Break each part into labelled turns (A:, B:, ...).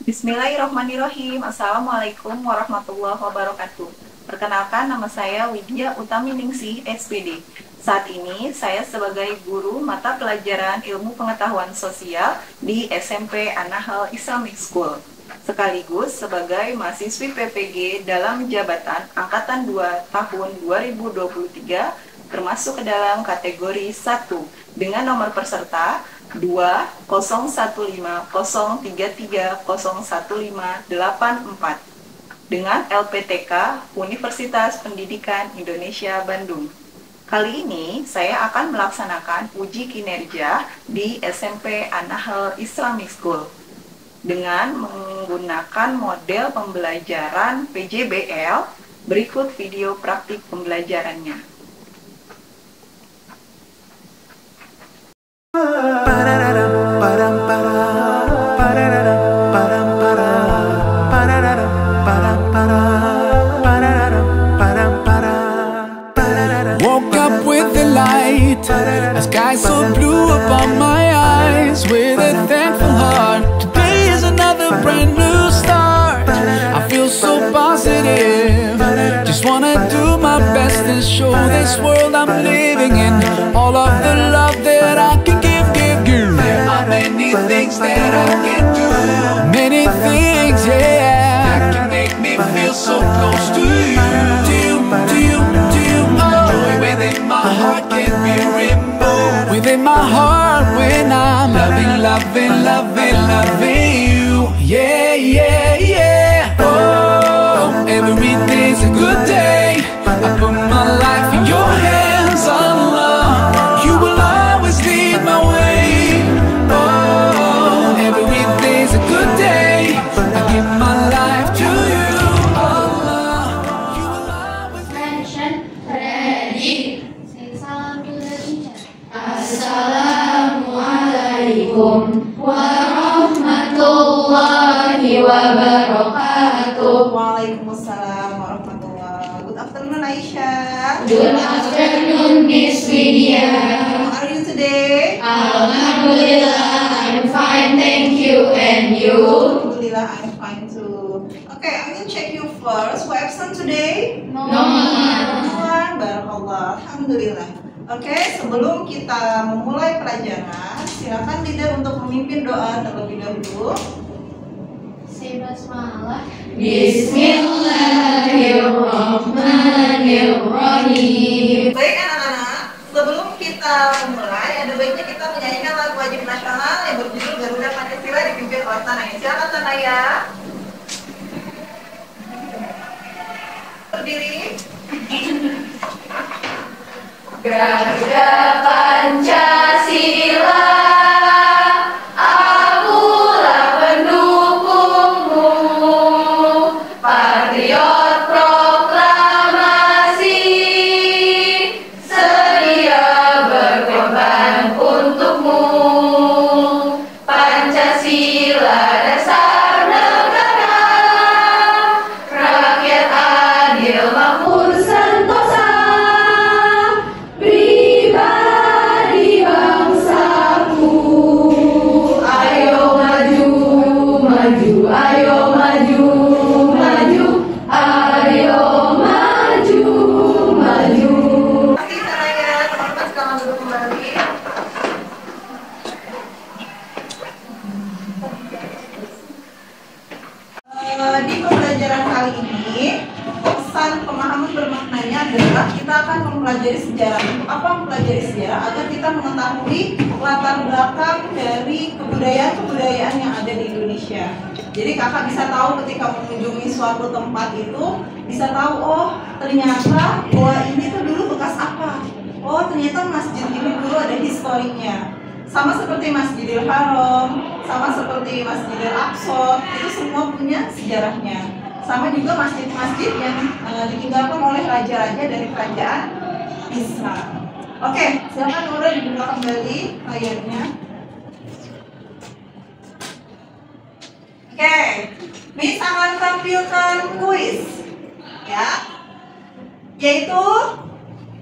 A: Bismillahirrahmanirrahim. Assalamualaikum warahmatullahi wabarakatuh. Perkenalkan, nama saya Widya Utami Ningsih, SPD. Saat ini saya sebagai guru mata pelajaran Ilmu Pengetahuan Sosial di SMP An-Nahl Islamic School, sekaligus sebagai mahasiswi PPG dalam jabatan Angkatan 2 tahun 2023, termasuk ke dalam kategori 1 dengan nomor peserta 20150330154 dengan LPTK Universitas Pendidikan Indonesia Bandung. Kali ini saya akan melaksanakan uji kinerja di SMP An-Nahl Islamic School dengan menggunakan model pembelajaran PJBL. Berikut video praktik pembelajarannya.
B: Woke up with the light, a sky so blue upon my eyes. With a thankful heart, today is another brand new start. I feel so positive, just wanna do my best and show this world I'm living in all of the love that I can give. There are many things that I can do, many things, yeah, that can make me feel so close to you. Joy within my heart can't be removed. Within my heart when I'm loving you. Yeah. Oh, every day's a good day. I put my life in your hands, Allah. You will always lead my way. Oh, every day's a good day. I give my life to you, Allah. You will always.
C: Attention, ready. Say salam to the teacher. Assalamualaikum warahmatullahi wabarakatuh.
A: Waalaikumsalam warahmatullahi. Good afternoon, Aisyah.
C: Good afternoon, Miss Widya.
A: How are you today?
C: Alhamdulillah, I'm fine, thank you. And you?
A: Alhamdulillah, I'm fine too. Okay, I'm gonna check you first. Who absent today?
C: No.
A: One. Barakallah. Alhamdulillah. Oke, sebelum kita memulai pelajaran, silakan leader untuk memimpin doa terlebih dahulu.
C: Say basmalah. Bismillahirrahmanirrahim.
A: Baik anak-anak, sebelum kita memulai, ada baiknya kita menyanyikan lagu wajib nasional yang berjudul Garuda Pancasila dipimpin oleh Tanaya. Silakan Tanaya. Berdiri.
C: Garuda Pancasila, akulah pendukungmu, patriot proklamasi, sedia berkorban untukmu. Pancasila dasar negara, rakyat adil makmur sentosa. Pribadi bangsaku, ayo maju, maju, ayo maju, maju, ayo maju, maju.
A: Terima kasih Tanaya, teman-teman sekarang duduk kembali. Di pembelajaran kali ini, pesan pemahaman bermaknanya adalah kita akan mempelajari sejarah. Untuk apa mempelajari sejarah? Agar kita mengetahui latar belakang dari kebudayaan-kebudayaan yang ada di Indonesia. Jadi kakak bisa tahu ketika mengunjungi suatu tempat itu, bisa tahu, oh ternyata bahwa ini tuh dulu bekas apa. Oh ternyata masjid ini dulu ada historinya. Sama seperti Masjidil Haram, sama seperti Masjidil Aqsa, itu semua punya sejarahnya. Sama juga masjid-masjid yang ditinggalkan oleh raja-raja dari kerajaan Islam. Oke, silakan Nura dibuka kembali layarnya. Oke, Miss akan tampilkan kuis, ya, yaitu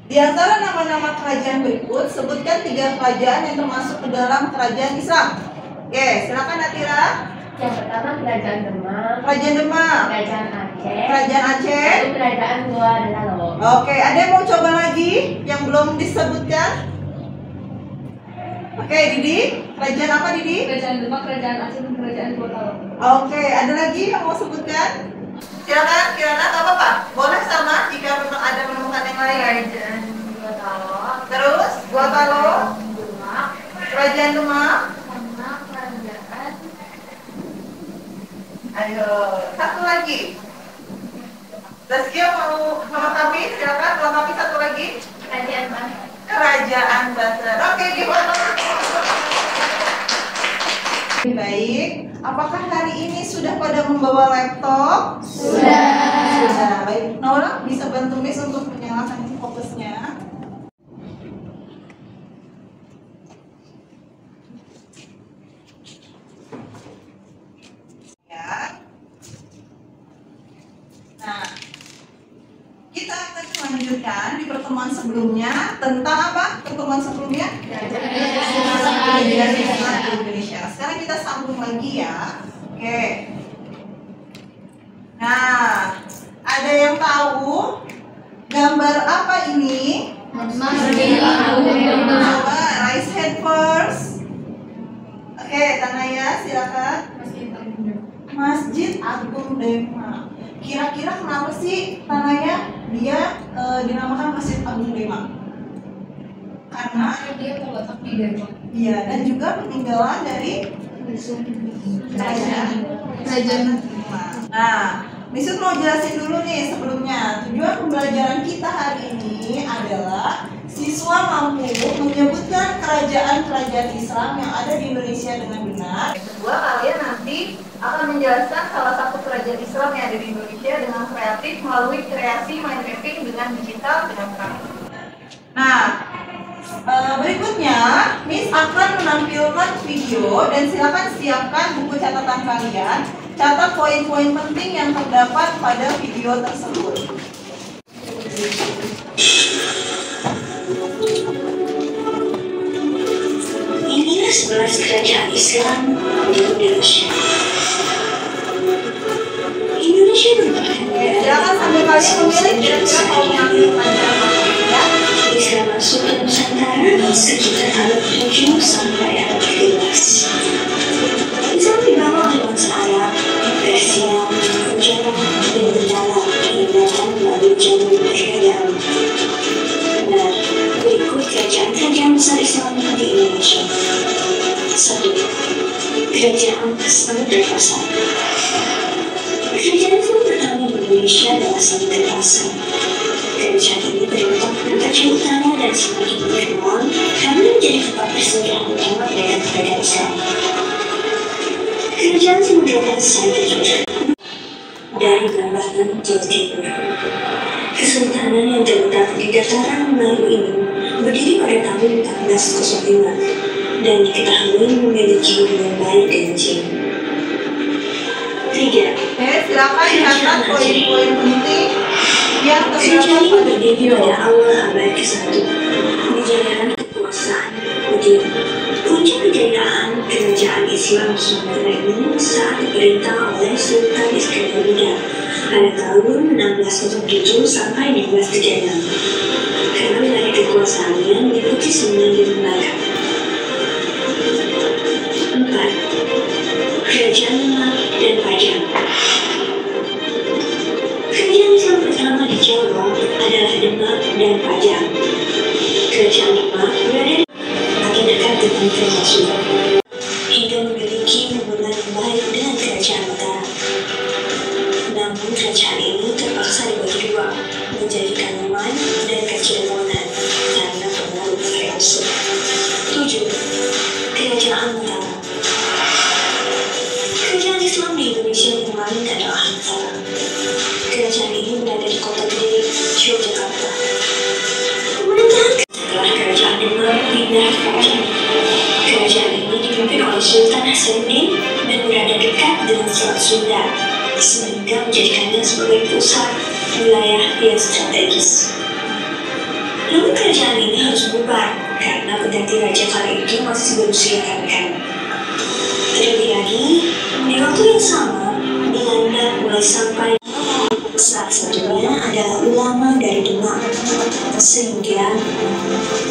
A: di antara nama-nama kerajaan berikut, sebutkan 3 kerajaan yang termasuk ke dalam kerajaan Islam. Oke, silakan Natira.
C: Yang pertama Kerajaan Demak,
A: Kerajaan Demak,
C: Kerajaan Aceh,
A: Kerajaan Aceh.
C: lalu Kerajaan Goa Dalalo.
A: Oke, ada yang mau coba lagi yang belum disebutkan? Oke, Didi, kerajaan apa Didi?
C: Kerajaan Demak, Kerajaan Aceh, dan Kerajaan Goa Dalalo.
A: Oke, ada lagi yang mau sebutkan? Silakan, Kirana, nggak apa-apa. Boleh sama jika memang ada menemukan yang lain.
C: Kerajaan Goa Dalalo,
A: Terus, Gorontalo,
C: Demak,
A: Kerajaan Demak.
C: sama Kerajaan
A: Ayo, satu lagi. Zaskia mau melengkapi? Silakan melengkapi satu lagi.
C: Kerajaan Banten.
A: Kerajaan Banten. Oke, gimana? Baik. Apakah hari ini sudah pada membawa laptop? Sudah. Baik. Naura bisa bantu Miss untuk menyalakan fokusnya. Ya. Nah, kita akan melanjutkan di pertemuan sebelumnya tentang apa? Pertemuan sebelumnya? Kerajaan Indonesia. Sekarang kita sambung lagi ya. Oke. Nah, ada yang tahu gambar apa ini? Coba raise hand first. Oke, Tanaya silakan. Masjid Agung Demak. Kira-kira kenapa sih Tanaya dia dinamakan Masjid Agung Demak? Karena
C: Dia terletak di Demak.
A: iya, dan juga peninggalan dari kerajaan. Nah, Misut mau jelasin dulu nih sebelumnya. Tujuan pembelajaran kita hari ini adalah siswa mampu menyebutkan kerajaan-kerajaan Islam yang ada di Indonesia dengan benar. Yang kedua, kalian nanti akan menjelaskan salah satu kerajaan Islam yang ada di Indonesia dengan kreatif melalui kreasi mind mapping dengan digital dengan terang. Nah, berikutnya Miss akan menampilkan video dan silakan siapkan buku catatan kalian. Catat poin-poin penting yang terdapat pada video tersebut.
D: Inilah 11 kerajaan Islam di Indonesia. Indonesia merupakan negara
A: Silakan sambil kalian memilih kira-kira mau mengambil pelajaran apa ya.
D: Islam masuk ke Nusantara sekitar abad 7 sampai abad 13. Islam dibawa oleh bangsa Arab, Persia, Jawa, dan Bendala yang datang melalui jalur perdagangan. Nah, berikut kerajaan-kerajaan besar Islam di Indonesia. 1. Kerajaan Samudra Pasar. Kerajaan Islam pertama di Indonesia adalah Samudra Pasar. Kerajaan ini terletak di Aceh Utara dan semakin berkembang karena menjadi tempat persinggahan utama kerajaan Islam. Kerajaan Samudra Pasar terletak dari Babakan, Jawa Timur. Kesultanan yang terletak di dataran Melayu ini berdiri pada tahun 1405 dan diketahui memiliki hubungan baik dengan Cina. 3.
A: Oke, silakan catat poin-poin penting yang
D: Kerajaan
A: terdapat
D: ini
A: pada
D: berdiri
A: video.
D: pada awal abad ke-1 menjalankan kekuasaan Madinah. Puncak kejayaan kerajaan Islam Nusantara ini saat diperintah oleh Sultan Iskandar Muda pada tahun 1607 sampai 1636. Karena wilayah kekuasaannya meliputi 9 lembaga. 4. Kerajaan Demak dan Pajang. Kerajaan Islam pertama di Jawa adalah Demak dan Pajang. Kerajaan Demak berada makin dekat dengan kerajaan Sunda hingga memiliki hubungan yang baik dengan kerajaan Mataram. Namun kerajaan ini terpaksa dibagi dua menjadi Kanoman dan Kacilmonan karena pengaruh French. 7. Kerajaan Mataram. Kerajaan Islam di Indonesia yang paling adalah Mataram. Kerajaan ini berada di kota gede Yogyakarta. Pemerintahan setelah kerajaan Demak pindah ke Pajang. Kerajaan ini dipimpin oleh Sultan Hasanuddin dan berada dekat dengan Selat Sunda, sehingga menjadikannya sebagai pusat wilayah yang strategis. Namun kerajaan ini harus bubar karena pengganti raja kala itu masih berusia kanak-kanak. Terlebih lagi, Dewa waktu yang sama, dilanda mulai sampai salah satunya adalah ulama dari Demak, sehingga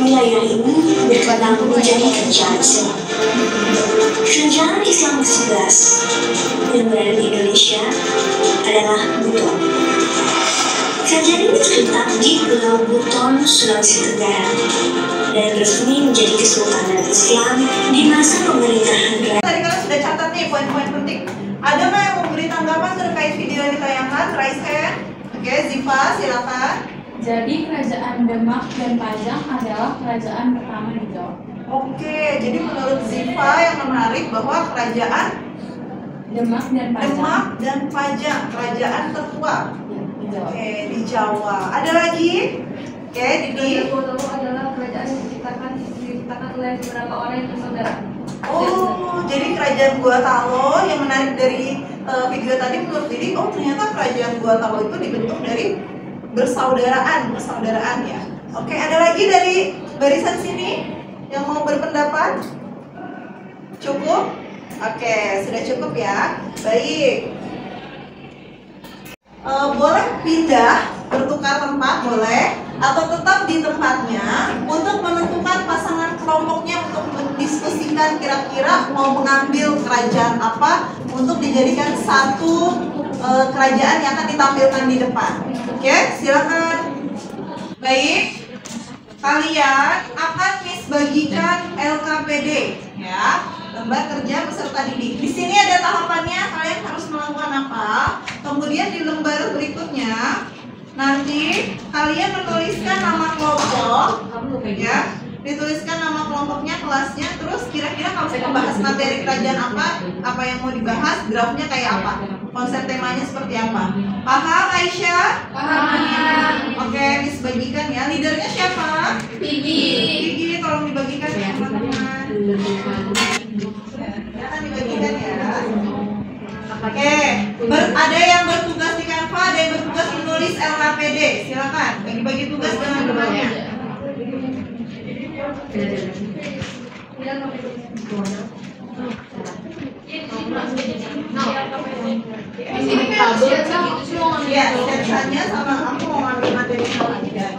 D: wilayah ini berkembang menjadi kerajaan Islam. Kerajaan Islam ke-11 yang berada di Indonesia adalah Buton. Kerajaan ini terletak di Pulau Buton, Sulawesi Tenggara, dan resmi menjadi Kesultanan Islam di masa pemerintahan
A: Tadi kalian sudah catat nih poin-poin penting. Ada nggak yang mau beri tanggapan terkait video yang ditayangkan? Raise hand. Oke, Ziva, silakan.
E: Jadi kerajaan Demak dan Pajang adalah kerajaan pertama di Jawa.
A: Oke, jadi menurut Ziva yang menarik bahwa kerajaan
E: Demak dan Pajang.
A: Demak dan Pajang, kerajaan tertua.
E: Di Jawa.
A: Oke, di Jawa. Ada lagi? Oke, Didi.
E: adalah kerajaan yang diciptakan oleh beberapa orang yang bersaudara.
A: Oh, jadi kerajaan Gua Talo yang menarik dari video tadi menurut Didi, oh ternyata kerajaan Gua Talo itu dibentuk dari bersaudaraan ya. Oke, ada lagi dari barisan sini yang mau berpendapat? Cukup? Oke, sudah cukup ya. Baik. Boleh pindah, bertukar tempat boleh, atau tetap di tempatnya untuk menentukan pasangan kelompoknya untuk mendiskusikan kira-kira mau mengambil kerajaan apa untuk dijadikan satu kerajaan yang akan ditampilkan di depan. Oke, silakan. Baik, kalian akan bagikan LKPD ya, lembar kerja peserta didik. Di sini ada tahapannya, kalian harus melakukan apa. Kemudian di lembar berikutnya nanti kalian menuliskan nama kelompok, ya, dituliskan nama kelompoknya, kelasnya, terus kira-kira kalau saya membahas materi kerajaan apa yang mau dibahas, draftnya kayak apa, konsep temanya seperti apa. Paham Aisyah?
E: Paham.
A: Oke, dibagikan ya. Leadernya siapa? Gigi, tolong dibagikan ya teman-teman. Ya, akan dibagikan ya. Oke, ada yang bertugas di Canva, ada yang bertugas menulis LKPD. Silakan bagi-bagi tugas dengan temannya. Ya, sensanya sama aku mau ngambil materi lagi ya.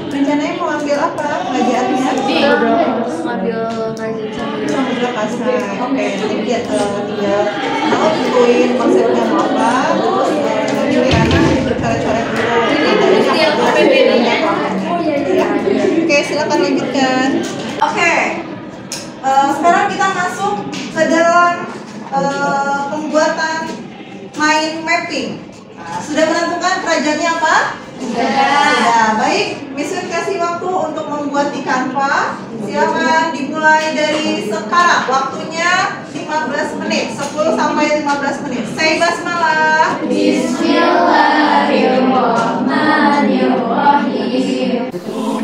A: Rencananya mau ambil apa pengajarannya?
E: Ambil kerajaan
A: Samudra Pasar. Oke, nanti dia mau tentuin konsepnya mau apa, terus nanti Wirana bercoret-coret dulu. Oke, silakan lanjutkan. Oke, sekarang kita masuk ke dalam pembuatan mind mapping. Nah, sudah menentukan kerajaannya apa? Sudah. Baik, Miss Win kasih waktu untuk membuat di Canva. Silakan dimulai dari sekarang. Waktunya 15 menit, 10 sampai 15 menit. Say basmalah.
E: Bismillahirrahmanirrahim.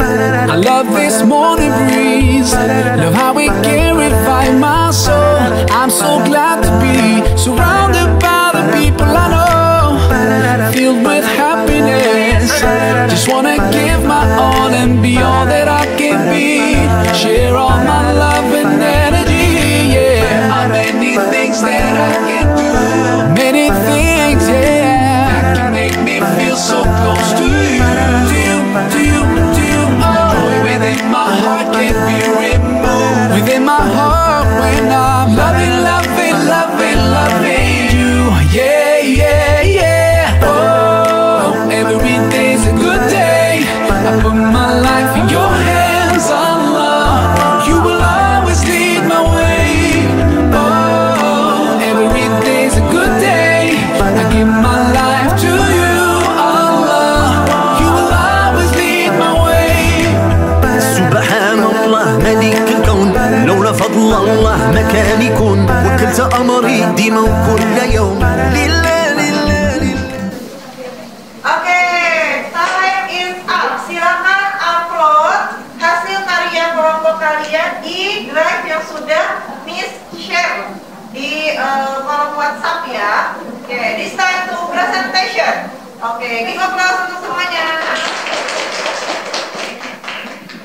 B: I love this morning breeze, love how it can revive my soul. I'm so glad to be surrounded by the people I know, filled with happiness. Just wanna give my all and be all that I can be. Share all my love and energy, yeah. Many things that I can do, many things, yeah, that can make me feel so close to you. Within my heart can't be removed. Within my heart when I'm loving, loving, loving, loving you.
A: Oke, give applause untuk semuanya.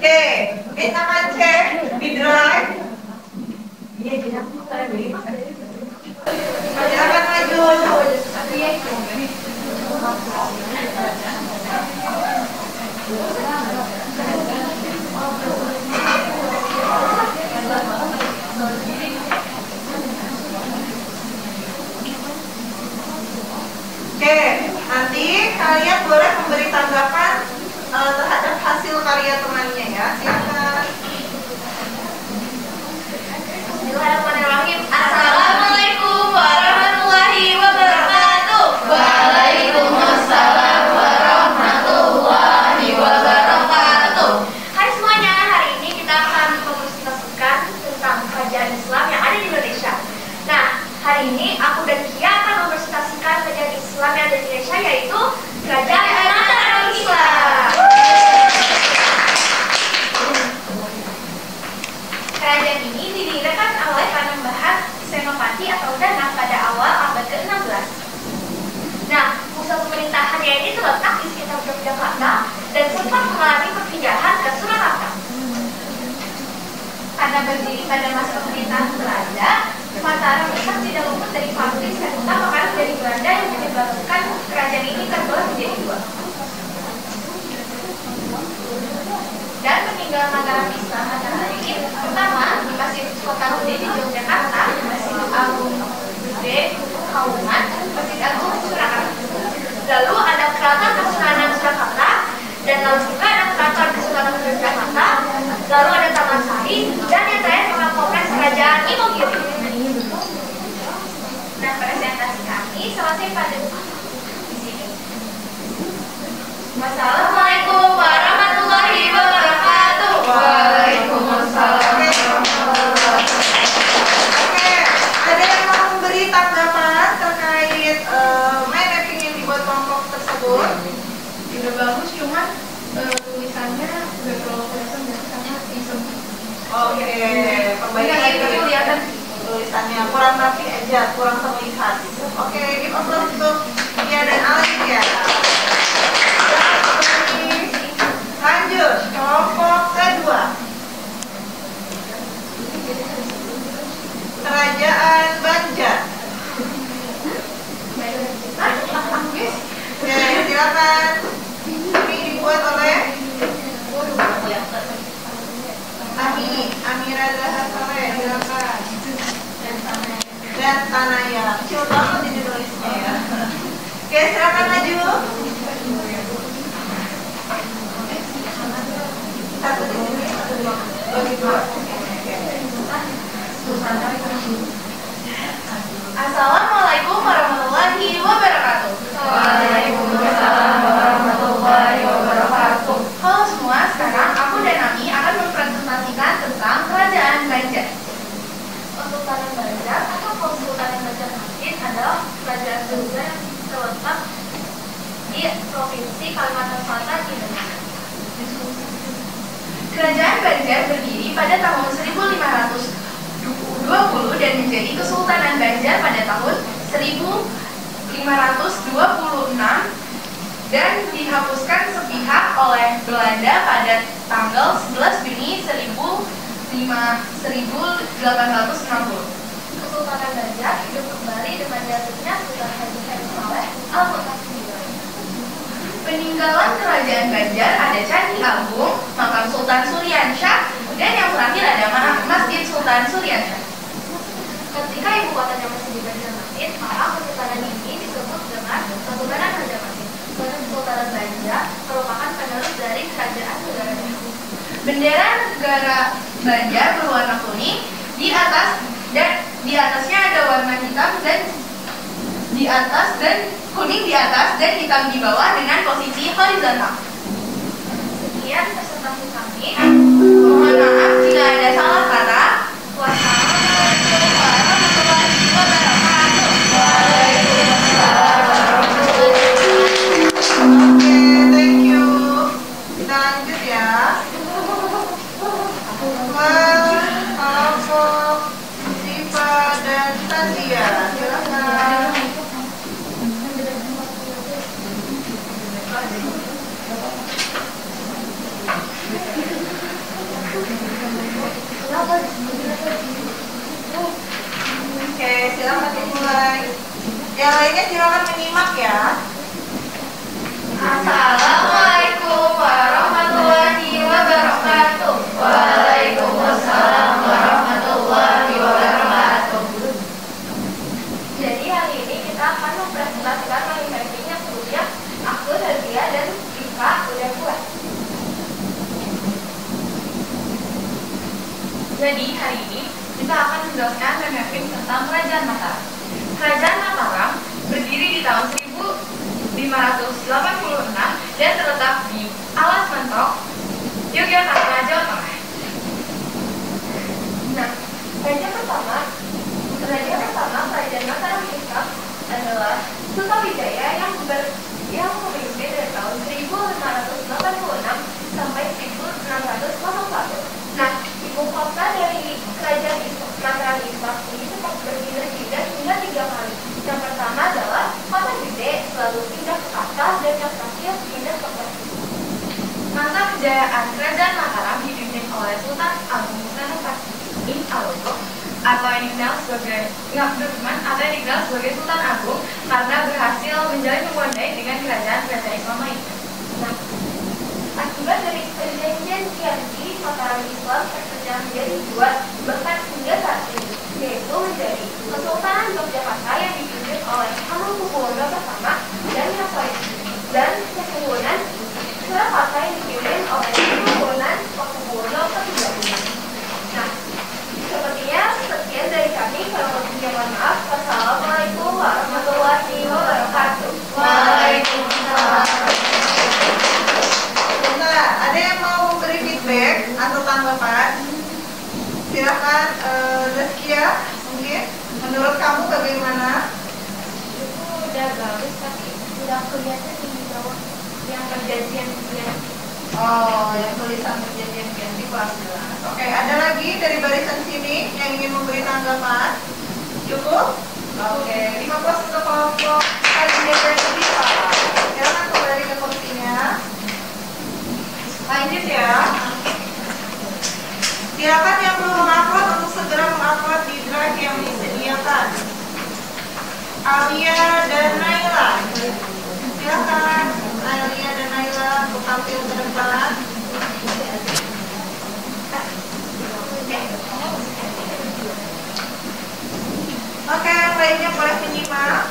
A: Oke, kita akan cek di drive. Silakan maju. Oke, nanti kalian boleh memberi tanggapan terhadap hasil karya temannya ya. Silakan.
C: Bismillahirrahmanirrahim. Assalamualaikum warahmatullahi wabarakatuh. Waalaikumsalam warahmatullahi wabarakatuh. Hai semuanya, hari ini kita akan mempresentasikan tentang kerajaan Islam yang ada di Indonesia. Nah, hari ini aku dan Kia akan mempresentasikan kerajaan Islam yang ada di Indonesia, yaitu Kerajaan Mataram Islam. Kerajaan ini didirikan oleh Panembahan Senopati atau Danang pada awal abad ke-16. Nah, pusat pemerintahannya ini terletak di sekitar Yogyakarta dan sempat mengalami perpindahan ke Surakarta. Karena berdiri pada masa pemerintahan Belanda, Mataram Islam tidak luput dari konflik serta pengaruh dari Belanda yang menyebabkan kerajaan ini terbelah menjadi dua. Dan peninggalan Mataram Islam antara lain, pertama di Masjid Kota Gede di Yogyakarta, Masjid Agung Gede Kauman, Masjid Agung Surakarta. Lalu ada Keraton Kesultanan Surakarta, dan lalu juga ada Keraton Kesultanan Yogyakarta, lalu ada Taman Sari, dan yang terakhir Kompleks Kerajaan Imogiri. Nah, presentasi kami selesai pada di sini. Wassalamualaikum warahmatullahi wabarakatuh. Waalaikumsalam.
A: Oke, ada yang mau memberi tanggapan terkait mind mapping yang dibuat kelompok tersebut?
E: Udah bagus, cuman tulisannya udah terlalu kelihatan dan sangat isem.
A: Oke, perbaikan
E: Tapi kelihatan
A: tulisannya kurang rapi aja, kurang terlihat. Oke, give applause untuk Kia dan Alif ya. Lanjut, kelompok kedua. Kerajaan Banjar. Oke, silakan. Ini dibuat oleh Amira Zahar Saleh, silakan. Dan Tanaya, kecil banget ini tulisnya ya. Oke, silakan maju. Satu di sini, satu di dua.
C: Assalamualaikum warahmatullahi wabarakatuh.
E: Waalaikumsalam warahmatullahi wabarakatuh.
C: Halo semua, sekarang aku dan Ami akan mempresentasikan tentang Kerajaan Banjar. Kesultanan Banjar atau Kesultanan Banjarmasin adalah kerajaan Banjar yang terletak di Provinsi Kalimantan Selatan, Indonesia. Kerajaan Banjar berdiri pada tahun 1520 dan menjadi Kesultanan Banjar pada tahun 1526 dan dihapuskan sepihak oleh Belanda pada tanggal 11 Juni 1860. Kesultanan Banjar hidup kembali dengan jatuhnya Sultan Haji Heru Saleh Al-Mu'tasim. Peninggalan Kerajaan Banjar ada Candi Agung, makam Sultan Suryansyah, dan yang terakhir ada Masjid Sultan Suryansyah. Ketika ibu kotanya masih di Banjarmasin, maka kesultanan ini disebut dengan Kesultanan Banjarmasin. Kesultanan Banjar merupakan penerus dari kerajaan negara Banjar. Bendera negara Banjar berwarna kuning di atasnya ada warna hitam dan di atas dan kuning di atas dan hitam di bawah dengan posisi horizontal. Sekian presentasi kami. Mohon maaf jika ada salah kata. Wassalamualaikum warahmatullahi wabarakatuh.
E: Waalaikumsalam warahmatullahi wabarakatuh.
A: Oke, thank you. Kita lanjut ya. Kelompok Siva dan Tazia, silakan. Yang lainnya silakan menyimak ya.
C: Assalamualaikum warahmatullahi wabarakatuh. Waalaikumsalam warahmatullahi wabarakatuh. Jadi hari ini kita akan mempresentasikan matematika yang sebelumnya aku, Nadia, dan Rika udah buat. Jadi hari ini kita akan menjelaskan dan mapping tentang Kerajaan Mataram. Kerajaan Mataram berdiri di tahun 1586 dan terletak di Alas Mentok, Yogyakarta, Jawa Tengah. Nah, Kerajaan pertama Kerajaan Mataram Islam adalah Sutawijaya yang memimpin dari tahun 1586 sampai 1601. Nah, ibu kota dari Kerajaan Mataram Islam ini sempat berpindah-pindah hingga 3 kali. Yang pertama adalah Kota Gede, lalu pindah ke Kasar, dan yang terakhir pindah ke Kota. Masa kejayaan Kerajaan Mataram dipimpin oleh Sultan Agung Senopati Alogo atau yang dikenal sebagai Sultan Agung karena berhasil menjalin hubungan baik dengan kerajaan-kerajaan Islam lain. Nah, akibat dari perjanjian Kianti, Mataram Islam terpecah menjadi 2 bahkan hingga saat ini, yaitu menjadi Kesultanan Yogyakarta yang dipimpin oleh Hamengkubuwono I dan Kesultanan Surakarta yang dipimpin oleh Hamengkubuwono III. Nah, sepertinya sekian dari kami. Kalau lebihnya mohon maaf. Wassalamualaikum warahmatullahi wabarakatuh. Waalaikumsalam.
A: Nah, ada yang mau memberi feedback atau tanggapan? Silakan, Zaskia, mungkin menurut kamu bagaimana?
C: Itu udah bagus, tapi udah kelihatan di bawah yang perjanjian.
A: Oh, yang tulisan perjanjian Kianti kurang jelas. Oke, ada lagi dari barisan sini yang ingin memberi tanggapan? Cukup? Oke, 15 untuk kelompok kajian dari kita. Silakan kembali ke kursinya. Lanjut ya. Silakan yang belum mengupload untuk segera mengupload di drive yang disediakan. Alia dan Naila. Silakan Alia dan Naila untuk tampil ke depan. Oke, yang lainnya boleh menyimak.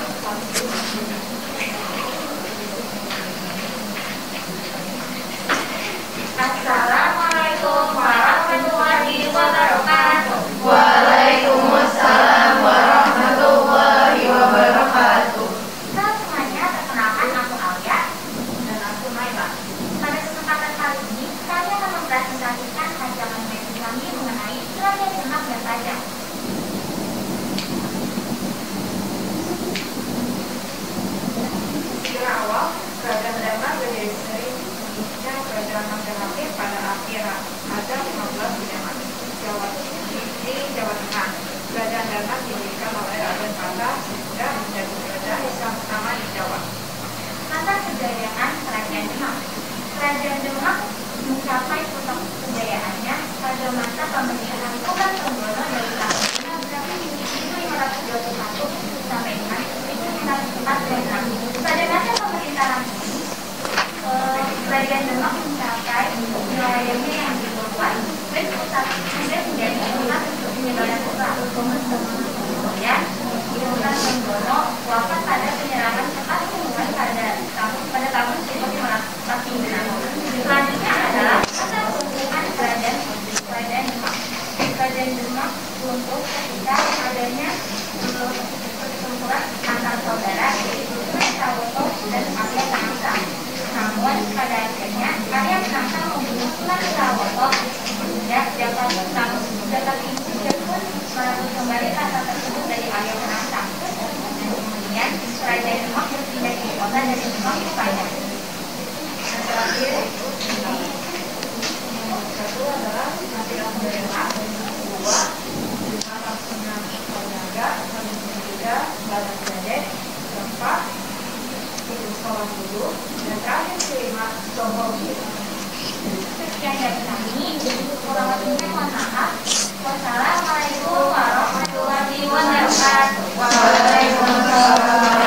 C: Assalamualaikum warahmatullahi wabarakatuh.
A: Waalaikumsalam warahmatullahi wabarakatuh.
C: Halo semuanya, perkenalkan aku Alia dan aku Naila. Pada kesempatan kali ini, kami akan mempresentasikan rancangan matematika kami mengenai Kerajaan Demak dan Pajang.
E: Sejarah awal, Kerajaan Demak berdiri dari Kerajaan Majapahit pada akhir abad 15 di Jawa Tengah. Kerajaan Demak didirikan oleh Raden Patah sehingga menjadi kerajaan Islam pertama di Jawa.
C: Masa kejayaan Kerajaan Demak. Kerajaan Demak mencapai puncak kejayaannya pada masa pemerintahan Sultan Trenggono dari tahun 1521 sampai dengan 1546. Pada masa pemerintahan ini, Kerajaan Demak mencapai wilayahnya yang diperluas dan pusat sudah menjadi pusat untuk penyebaran Islam. Kemudian, Sultan Trenggono wafat pada penyerangan cepat Hubungan pada tahun 1546. Selanjutnya adalah masa kehubungan Kerajaan Demak. Kerajaan Demak runtuh ketika adanya pertempuran antar saudara yaitu Sunan Sawoto dan Arya Penangsa. Namun pada akhirnya Arya Penangsa membunuh Sunan Sawoto sehingga Jaka Tingkir pun merebut kembali tahta tersebut dari Arya Penangsa. Dan kemudian Kerajaan Demak berpindah ibu kota dari Demak ke Pajang.
E: Yang terakhir, satu adalah Matiram Demak, kedua Mataram Sunan Kalijaga, ketiga Badan Jadeh, keempat itu sekolah dulu, dan terakhir kelima Jokowi.
C: Sekian dari kami, kurang lebihnya mohon maaf. Wassalamualaikum warahmatullahi wabarakatuh.
A: Waalaikumsalam.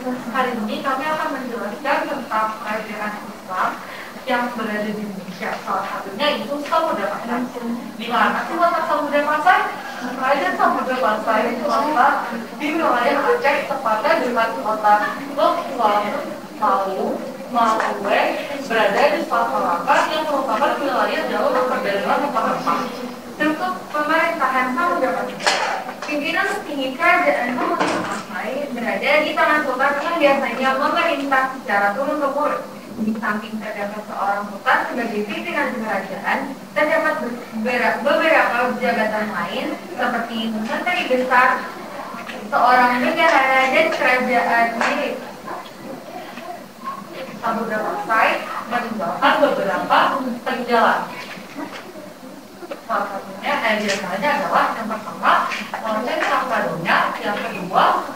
E: Hari ini kami akan menjelaskan tentang kerajaan Islam yang berada di Indonesia. Salah satunya itu Samudra Pasai. Di mana sih letak Samudra Pasai? Kerajaan Samudra Pasai itu terletak di wilayah Aceh, tepatnya dengan kota Palu, Maluwe, berada di Palapa yang merupakan wilayah jalur perdagangan rempah-rempah. Untuk pemerintahan Samudra Pasai, pimpinan tertinggi kerajaan Samudra Pasai berada di tangan sultan yang biasanya memerintah secara turun-temurun. Di samping terdapat seorang sultan sebagai pimpinan kerajaan, terdapat beberapa jabatan lain seperti menteri besar, seorang bendahara dan kerajaan milik. Samudra Pasai meninggalkan beberapa peninggalan. Salah satunya diantaranya adalah yang pertama Lonceng Sangkadonya, yang kedua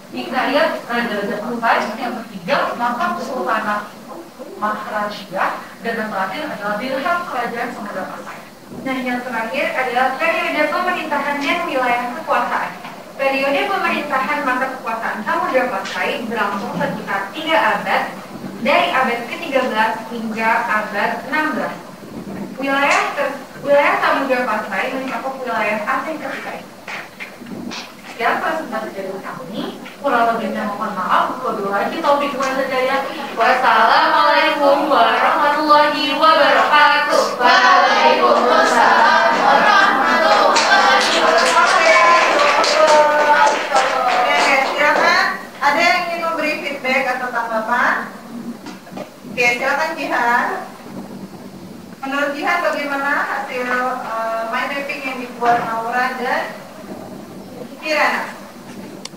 E: Hikayat Raja Pasai, yang ketiga Makam Sultanah Maharaja, dan yang terakhir adalah Dirham Kerajaan Samudra Pasai. Nah, yang terakhir adalah periode pemerintahan dan wilayah kekuasaan. Periode pemerintahan masa kekuasaan Samudra Pasai berlangsung sekitar 3 abad, dari abad ke-13 hingga abad 16. Wilayah Samudra Pasai mencakup wilayah Aceh ketika itu. Sekian presentasi dari kami. Kurang lebihnya mohon maaf. Wabillahi taufiq wal hidayah. Wassalamualaikum warahmatullahi wabarakatuh. Waalaikumsalam warahmatullahi wabarakatuh.
A: Oke, silakan. Ada yang ingin memberi feedback atau tanggapan? Oke, silakan Jihan. Menurut Jihan bagaimana hasil mind mapping yang dibuat Naura dan Kirana?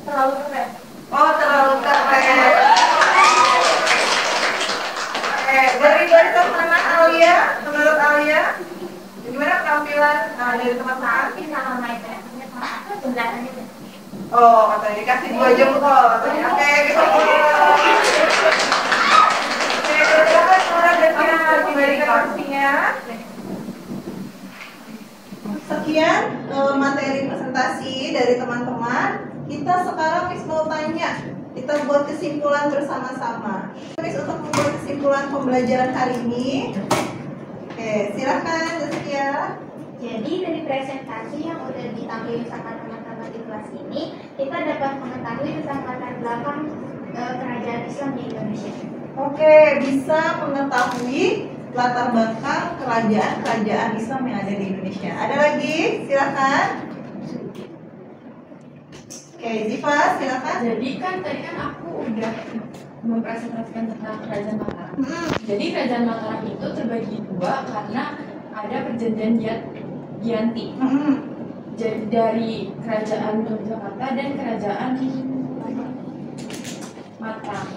C: Terlalu keren.
A: Oh, terlalu keren. Oke, dari barisan mana Alia? Menurut Alia, bagaimana penampilan dari teman-teman?
C: Sama mainnya sama aku sebenarnya.
A: Oh, katanya dikasih 2 jempol katanya. Oke, gitu. Oke, silakan Naura dan Kirana diberikan opsinya. Sekian materi presentasi dari teman-teman. Kita sekarang Miss mau tanya, kita buat kesimpulan bersama-sama. Miss untuk membuat kesimpulan pembelajaran hari ini. Oke, silakan Zaskia.
C: Jadi dari presentasi yang udah ditampilkan sama teman-teman di kelas ini, kita dapat mengetahui tentang latar belakang kerajaan Islam di Indonesia.
A: Oke, bisa mengetahui latar belakang kerajaan Islam yang ada di Indonesia. Ada lagi? Silakan. Oke, Ziva, silakan.
F: Jadi kan tadi kan aku udah mempresentasikan tentang kerajaan Mataram. Jadi kerajaan Mataram itu terbagi 2 karena ada perjanjian Giyanti. Jadi dari kerajaan Yogyakarta dan kerajaan Mataram.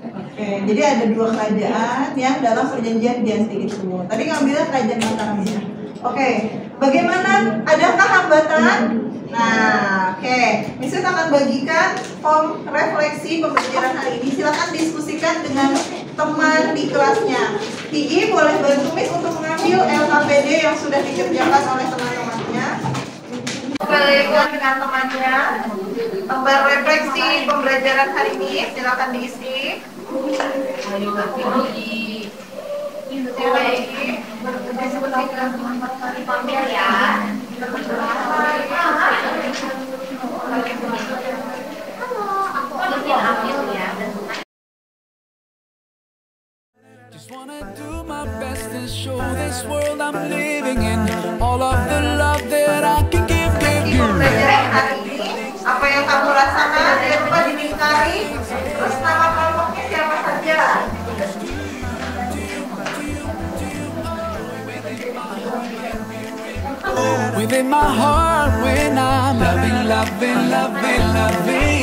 A: Oke, jadi ada 2 kerajaan yang dalam perjanjian Giyanti itu. Tadi ngambilnya kerajaan Mataram ya. Oke, bagaimana? Adakah hambatan? Nah, oke. Misalnya akan bagikan form refleksi pembelajaran hari ini. Silakan diskusikan dengan teman di kelasnya. Pigi boleh bantu Miss untuk mengambil LKPD yang sudah dikerjakan oleh teman-temannya. Kembalikan dengan temannya. Lembar refleksi pembelajaran hari ini. Silakan diisi.
E: Ayo lagi.
C: Dipanggil ya. Halo, aku ambil ya.
B: Just wanna do my best and show this world I'm living in all of the love that I can give you.
A: Pembelajaran hari ini, apa yang kamu rasakan, jangan lupa dilingkari. Terus nama kelompoknya siapa saja?
B: Within my heart when I'm loving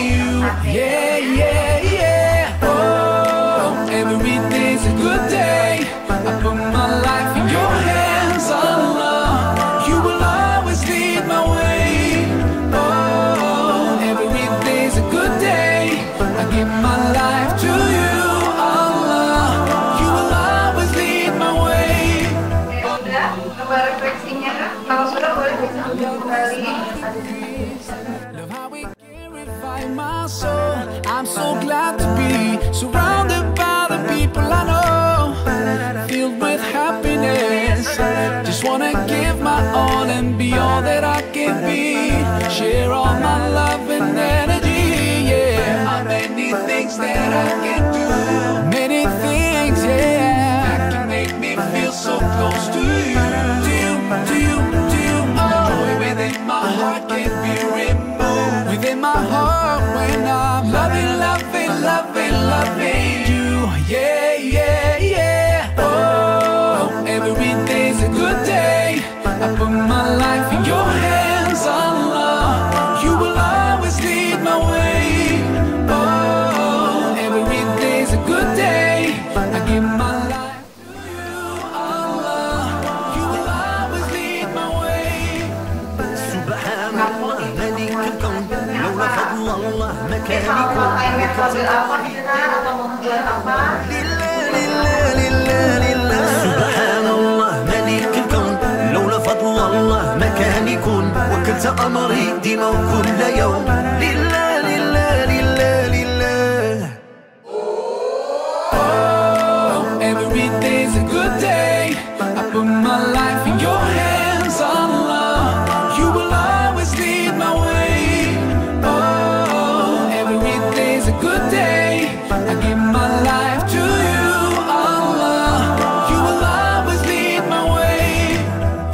B: you. Yeah, yeah, yeah. Oh, every day's a good day. I put my life in your hands, Allah. You will always lead my way. Oh, every day's a good day. I give my life to you, Allah. You will always lead my way.
A: Sudah, coba refleksinya. Kalau sudah boleh kembali.
B: Love how we can revive my soul. I'm so glad to many things that I can do. Many things, yeah, that can make me feel so close to you. Joy within my heart can't be removed. Within my heart when I'm loving you. Yeah. Oh, every day's a good day. I put my life in your hands, Allah. You will always lead my way. Oh, every day's a good day. I give my life to you, Allah. You will always lead my way.
G: Subhanallah, malikul kaun, laula fadlullah ma
E: Oke, kalau mau kayak metode apa Dina atau membuat apa?
G: Subhanallah, malikul kaun, laula fadlullah ma kana yakun, wa kunta amri dima kull yawm. Lillah.
B: Oh, every day's a good day. I put my life in your hands, Allah. You will always lead my way. Oh, every day's a good day. I give my life to you, Allah. You will always lead my way.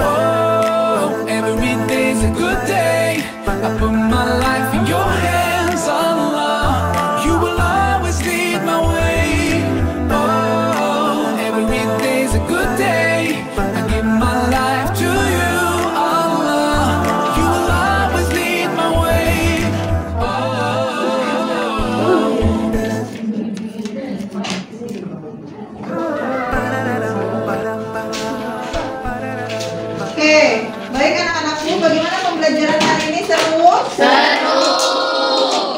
B: Oh, every day's a good day. I put my life in your hands, Allah. You will always lead my way. Oh, every day's a good day. I give my life to you, Allah. You will always lead my way.
A: Oke, baik anak-anakku, bagaimana pembelajaran hari ini? Seru?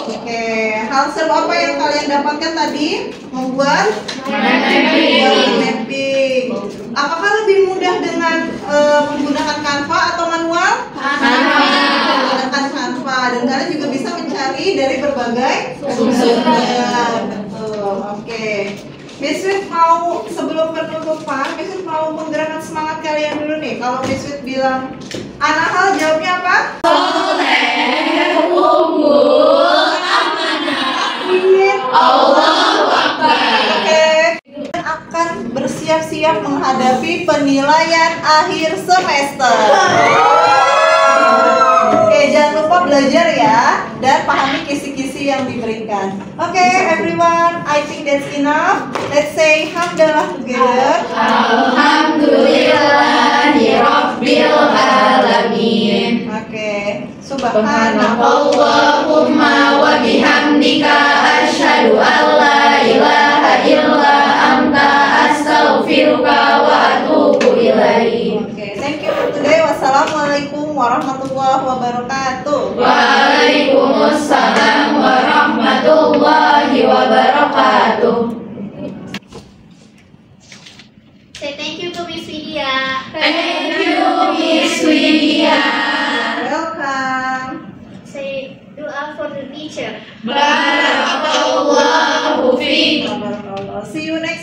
A: Oke, hal seru apa yang kalian dapatkan tadi? Membuat mapping. Apakah lebih mudah dengan menggunakan Canva atau manual? Menggunakan Canva, dan kalian juga bisa mencari dari berbagai sumber. Betul. Oke. Miss Sweet mau sebelum penutupan, Miss Sweet mau menggerakkan semangat kalian dulu nih. Kalau Miss Sweet bilang anak hal, jawabnya apa? Oke. Akan bersiap-siap menghadapi penilaian akhir semester. Oke, jangan lupa belajar ya dan pahami kisi-kisi yang diberikan. Oke, everyone, I think that's enough. Let's say hamdalah together.
H: Alhamdulillahirabbil alamin.
A: Oke, subhanallah.
H: Allahumma wa bihamdika asyhadu an la ilaha illa anta astaghfiruka wa atubu ilaik.
A: Oke, thank you for today. Wassalamualaikum warahmatullahi wabarakatuh.
H: Waalaikumsalam warahmatullahi wabarakatuh.
C: Say thank you to Miss Widya.
H: Thank you, Miss Widya.
A: Welcome.
C: Say doa for the teacher.
H: Barakallahu fiik.
A: Barakallah. See you next